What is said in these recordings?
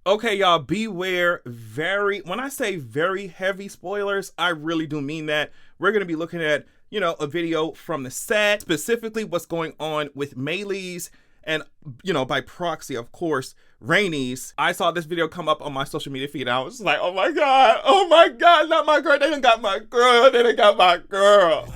Okay, y'all, beware. When I say very heavy spoilers, I really do mean that. We're going to be looking at, a video from the set, specifically what's going on with Meleys and, by proxy, of course, Rhaenys. I saw this video come up on my social media feed and I was like, oh my God, not my girl. They done got my girl. They done got my girl.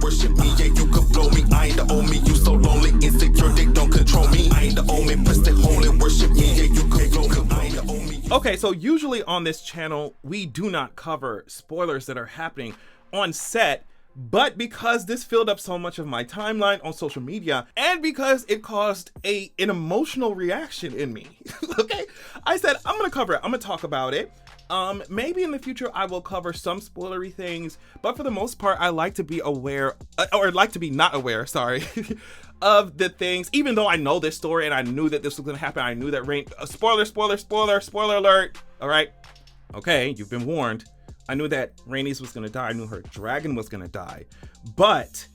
Worship me, yeah, you could blow me. I ain't the only, you so lonely, insecure, they don't control me. I ain't the only, press the holy, worship me, yeah, you could blow me. I ain't the only. Okay, so usually on this channel, we do not cover spoilers that are happening on set, but because this filled up so much of my timeline on social media, and because it caused an emotional reaction in me, okay, I said, I'm gonna cover it, I'm gonna talk about it. Maybe in the future I will cover some spoilery things, but for the most part, I like to be aware, or like to be not aware, sorry, of the things, even though I know this story and I knew that this was gonna happen. I knew that spoiler alert, all right? Okay, you've been warned. I knew that Rhaenys was gonna die. I knew her dragon was gonna die, but,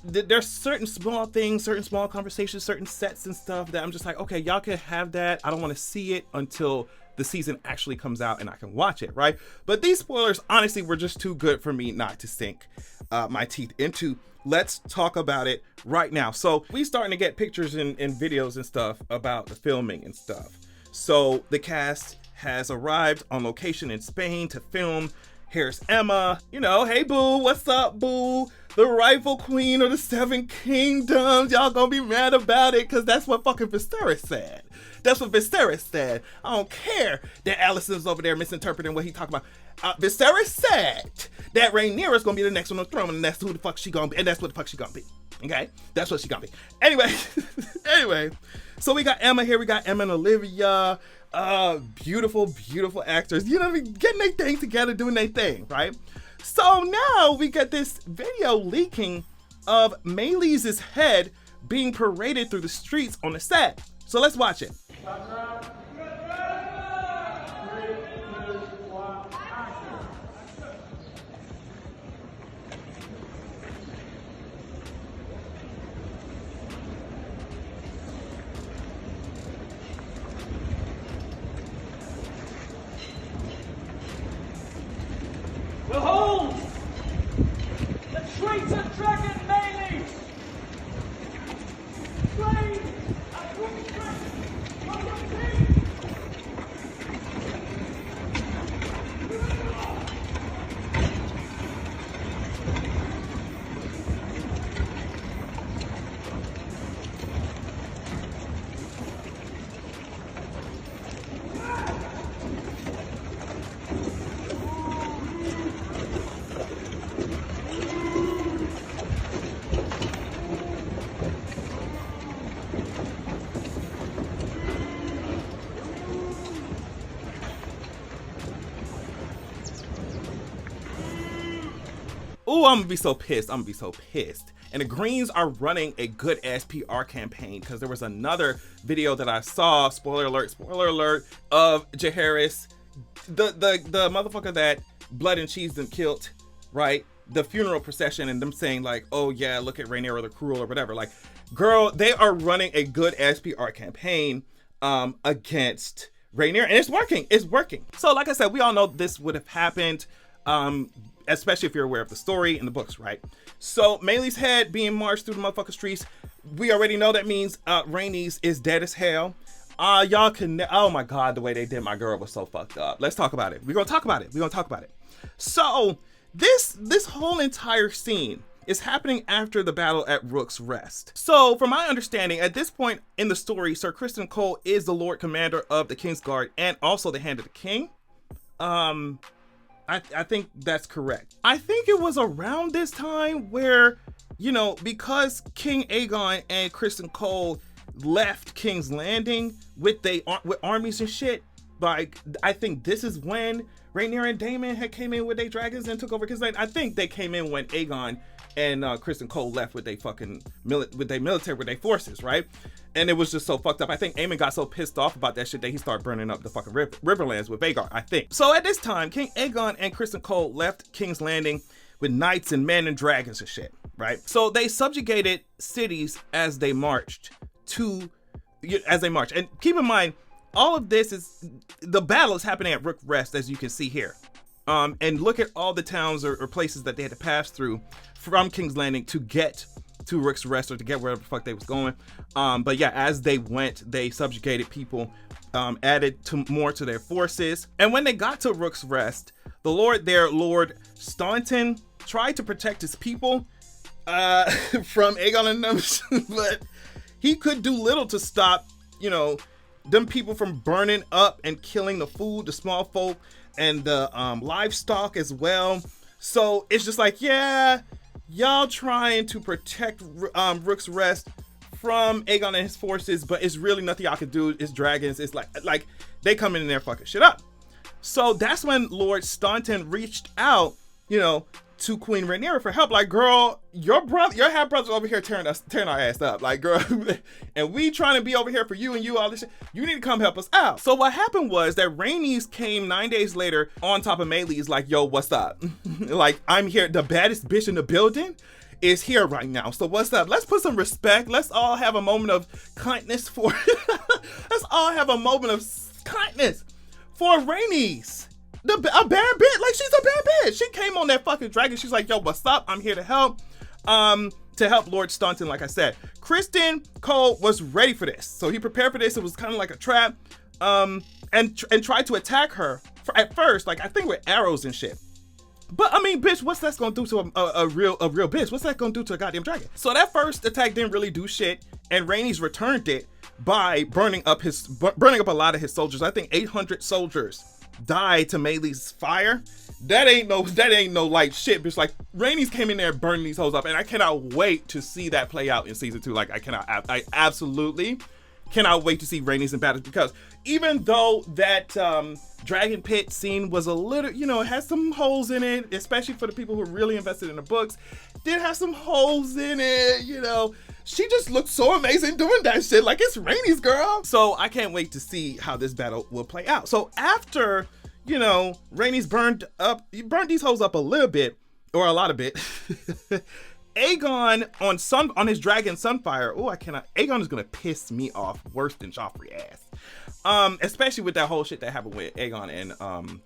there's certain small things, certain small conversations, certain sets and stuff that I'm just like, okay, y'all can have that. I don't want to see it until the season actually comes out and I can watch it, right? But these spoilers, honestly, were just too good for me not to sink my teeth into. Let's talk about it right now. So we starting to get pictures and videos and stuff about the filming and stuff. So the cast has arrived on location in Spain to film. Here's Emma, hey boo, what's up boo? The rightful queen of the 7 kingdoms. Y'all gonna be mad about it because that's what fucking Viserys said. That's what Viserys said. I don't care that Alicent's over there misinterpreting what he talking about. Viserys said that Rhaenyra's gonna be the next on the throne, and that's who the fuck she gonna be, and that's what the fuck she gonna be. Okay? That's what she gonna be. Anyway, so we got Emma here, we got Emma and Olivia. Beautiful actors, getting their thing together, doing their thing, right? So now we get this video leaking of Meleys' head being paraded through the streets on the set. So let's watch it. Behold, the traitor dragon Meleys, slain at Rook's of the king. Ooh, I'm gonna be so pissed. And the Greens are running a good ass PR campaign because there was another video that I saw, spoiler alert, of Jaehaerys, the motherfucker that Blood and Cheese them killed, right? The funeral procession, and them saying like, oh yeah, look at Rhaenyra the Cruel or whatever. Like, girl, they are running a good ass PR campaign against Rhaenyra, and it's working. So like I said, we all know this would have happened, especially if you're aware of the story in the books, right? So Meleys' head being marched through the motherfucking streets, we already know that means Rhaenys is dead as hell. Y'all can, oh my God, the way they did my girl was so fucked up. Let's talk about it. We're gonna talk about it. So this whole entire scene is happening after the battle at Rook's Rest. So from my understanding, at this point in the story, Sir Criston Cole is the Lord Commander of the Kingsguard and also the Hand of the King. I think that's correct. I think it was around this time where, because King Aegon and Criston Cole left King's Landing with armies and shit, like, I think this is when Rhaenyra and Daemon had came in with their dragons and took over King's Landing. I think they came in when Aegon and Criston Cole left with their fucking military, with their forces, right? And it was just so fucked up. I think Aemon got so pissed off about that shit that he started burning up the fucking Riverlands with Vhagar, I think. So at this time, King Aegon and Criston Cole left King's Landing with knights and men and dragons and shit, right? So they subjugated cities as they marched to as they march. And keep in mind, all of this is, the battle is happening at Rook Rest, as you can see here. And look at all the towns or places that they had to pass through from King's Landing to get to Rook's Rest, or to get wherever the fuck they was going. But yeah, as they went, they subjugated people, added more to their forces. And when they got to Rook's Rest, the Lord Staunton, tried to protect his people from Aegon and them, but he could do little to stop, them people from burning up and killing the food, the small folk, and the livestock as well. So it's just like, yeah, y'all trying to protect Rook's Rest from Aegon and his forces, but it's really nothing y'all can do. It's dragons. It's like they come in there fucking shit up. So that's when Lord Staunton reached out, to Queen Rhaenyra for help. Like, girl, your half brother's over here tearing our ass up. Like, girl, and we trying to be over here for you and you, all this shit. You need to come help us out. So what happened was that Rhaenys came 9 days later on top of Meleys, like, yo, what's up? Like, I'm here. The baddest bitch in the building is here right now. So what's up? Let's put some respect. Let's all have a moment of kindness for let's all have a moment of kindness for Rhaenys. A bad bitch. Like, she's a bad bitch. She came on that fucking dragon. She's like, yo, what's up? I'm here to help. To help Lord Staunton, like I said. Criston Cole was ready for this. So he prepared for this. It was kind of like a trap. And tried to attack her at first, like, I think with arrows and shit. But I mean, bitch, what's that gonna do to a real bitch? What's that gonna do to a goddamn dragon? So that first attack didn't really do shit, and Rhaenys returned it by burning up a lot of his soldiers. I think 800 soldiers died to Meleys' fire. That ain't no light shit, bitch. Like, Rhaenys came in there burning these hoes up, and I cannot wait to see that play out in season 2. Like, I absolutely cannot wait to see Rhaenys in battle, because even though that dragon pit scene was a little, it has some holes in it, especially for the people who are really invested in the books, did have some holes in it, she just looked so amazing doing that shit. Like, it's Rhaenys, girl. So I can't wait to see how this battle will play out. So after, Rhaenys burned these hoes up a little bit, or a lot of bit, Aegon on his dragon Sunfire. Aegon is gonna piss me off worse than Joffrey ass. Especially with that whole shit that happened with Aegon and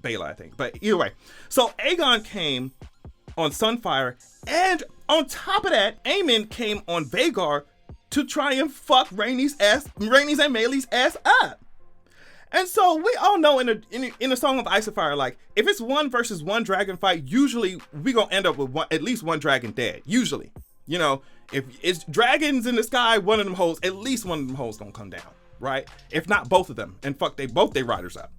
Baela, I think. But either way, so Aegon came on Sunfire, and on top of that, Aemon came on Vhagar to try and fuck Rhaenys and Meleys' ass up. And so we all know in a Song of Ice and Fire, like, if it's 1 versus 1 dragon fight, usually we gonna end up with at least one dragon dead. Usually, if it's dragons in the sky, one of them hoes, at least one of them hoes gonna come down, right? If not both of them, and fuck both they riders up.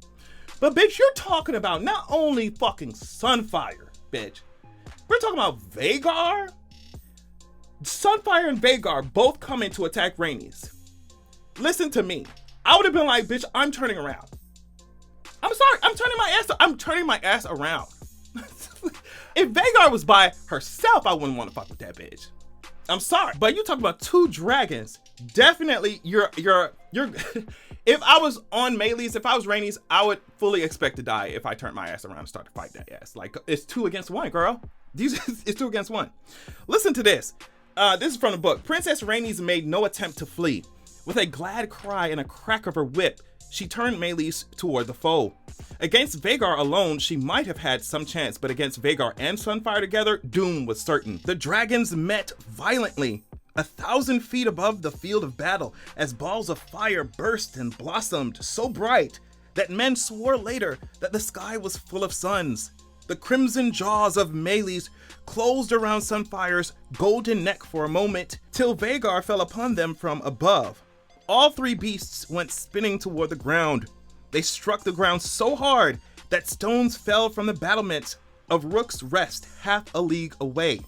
But bitch, you're talking about not only fucking Sunfire, bitch. We're talking about Vhagar. Sunfire and Vhagar both come in to attack Rhaenys. Listen to me. I would have been like, bitch, I'm turning around. I'm sorry, I'm turning my ass around. If Vhagar was by herself, I wouldn't want to fuck with that bitch. I'm sorry, but you talk about 2 dragons. Definitely, you're. If I was on Meleys, if I was Rhaenys, I would fully expect to die if I turned my ass around and started fighting that ass. Like, it's 2 against 1, girl. It's 2 against 1. Listen to this. This is from the book. Princess Rhaenys made no attempt to flee. With a glad cry and a crack of her whip, she turned Meleys toward the foe. Against Vhagar alone, she might have had some chance, but against Vhagar and Sunfire together, doom was certain. The dragons met violently, 1,000 feet above the field of battle, as balls of fire burst and blossomed so bright that men swore later that the sky was full of suns. The crimson jaws of Meleys closed around Sunfire's golden neck for a moment, till Vhagar fell upon them from above. All 3 beasts went spinning toward the ground. They struck the ground so hard that stones fell from the battlements of Rook's Rest half a league away.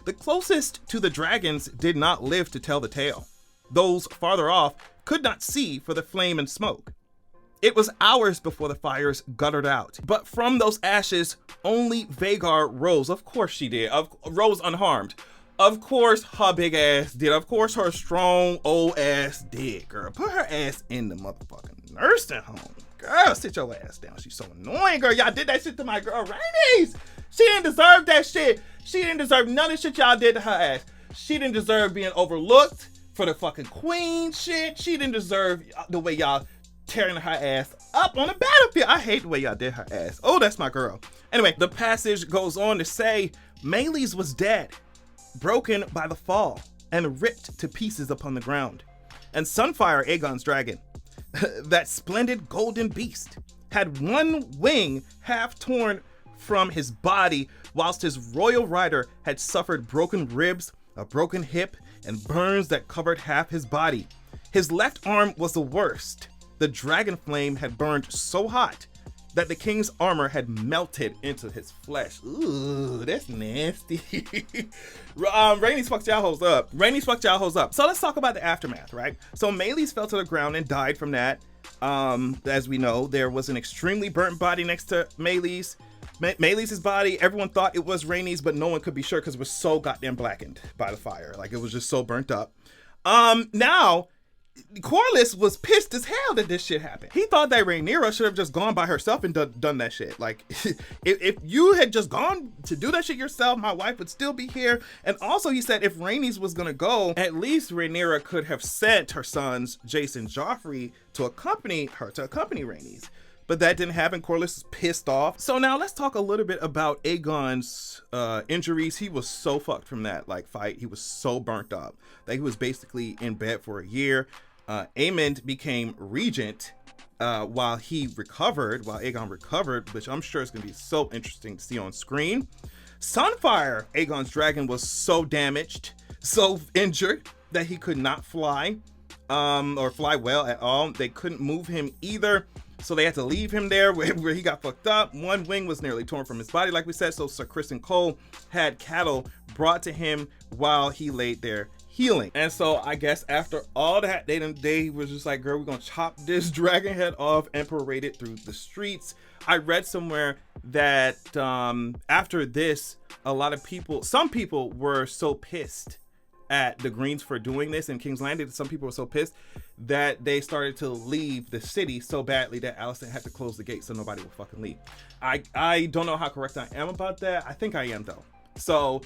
The closest to the dragons did not live to tell the tale. Those farther off could not see for the flame and smoke. It was hours before the fires guttered out. But from those ashes, only Vhagar rose. Of course she did. Rose unharmed. Of course her big ass did. Of course her strong old ass did, girl. Put her ass in the motherfucking nursing home. Girl, sit your ass down. She's so annoying, girl. Y'all did that shit to my girl Rhaenys. She didn't deserve that shit. She didn't deserve none of the shit y'all did to her ass. She didn't deserve being overlooked for the fucking queen shit. She didn't deserve the way y'all tearing her ass up on the battlefield. I hate the way y'all did her ass. Oh, that's my girl. Anyway, the passage goes on to say, Meleys was dead, broken by the fall, and ripped to pieces upon the ground. And Sunfire, Aegon's dragon, that splendid golden beast, had one wing half torn from his body, whilst his royal rider had suffered broken ribs, a broken hip, and burns that covered half his body. His left arm was the worst. The dragon flame had burned so hot that the king's armor had melted into his flesh. Ooh, that's nasty. Rhaenys fucked y'all hoes up. Rhaenys fucked y'all hoes up. So let's talk about the aftermath, right? So Meleys fell to the ground and died from that. As we know, there was an extremely burnt body next to Meleys. Meleys' body, everyone thought it was Rhaenys, but no one could be sure because it was so goddamn blackened by the fire. Like, it was just so burnt up. Now, Corlys was pissed as hell that this shit happened. He thought that Rhaenyra should have just gone by herself and done that shit. Like, if you had just gone to do that shit yourself, my wife would still be here. And also, he said if Rhaenys was gonna go, at least Rhaenyra could have sent her sons, Jace and Joffrey, to accompany Rhaenys. But that didn't happen. Corlys is pissed off. So now let's talk a little bit about Aegon's injuries. He was so fucked from that fight. He was so burnt up that he was basically in bed for a year. Aemond became regent while Aegon recovered, which I'm sure is going to be so interesting to see on screen. Sunfire, Aegon's dragon, was so damaged, so injured that he could not fly or fly well at all. They couldn't move him either, so they had to leave him there where he got fucked up. One wing was nearly torn from his body, like we said, so Sir Criston Cole had cattle brought to him while he laid there healing. And so I guess after all that, they was just like, girl, we're gonna chop this dragon head off and parade it through the streets. I read somewhere that after this, some people were so pissed at the Greens for doing this in King's Landing. Some people were so pissed that they started to leave the city so badly that Alicent had to close the gate so nobody would fucking leave. I don't know how correct I am about that. I think I am though. So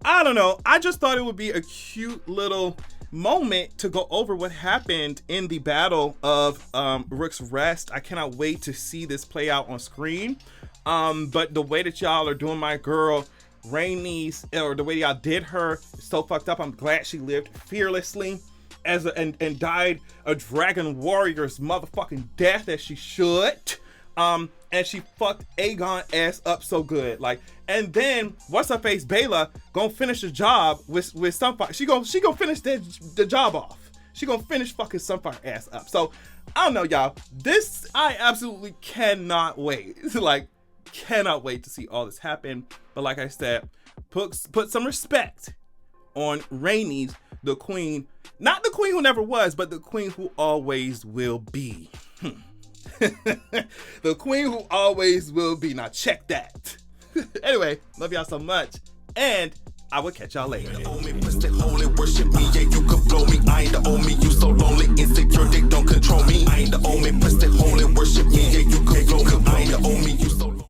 I don't know. I just thought it would be a cute little moment to go over what happened in the Battle of Rook's Rest. I cannot wait to see this play out on screen. But the way that y'all are doing my girl Rhaenys, or the way y'all did her, is so fucked up. I'm glad she lived fearlessly and died a dragon warrior's motherfucking death as she should. And she fucked Aegon ass up so good. Like, and then what's her face, Baela, gonna finish the job with Sunfire. She gonna finish the job off. She gonna finish fucking Sunfire ass up. So I don't know, y'all. This, I absolutely cannot wait. Like, cannot wait to see all this happen. But like I said, put some respect on Rhaenys, the queen, not the queen who never was, but the queen who always will be. The queen who always will be. Now check that. Anyway, love y'all so much, and I will catch y'all later. Holy, worship me,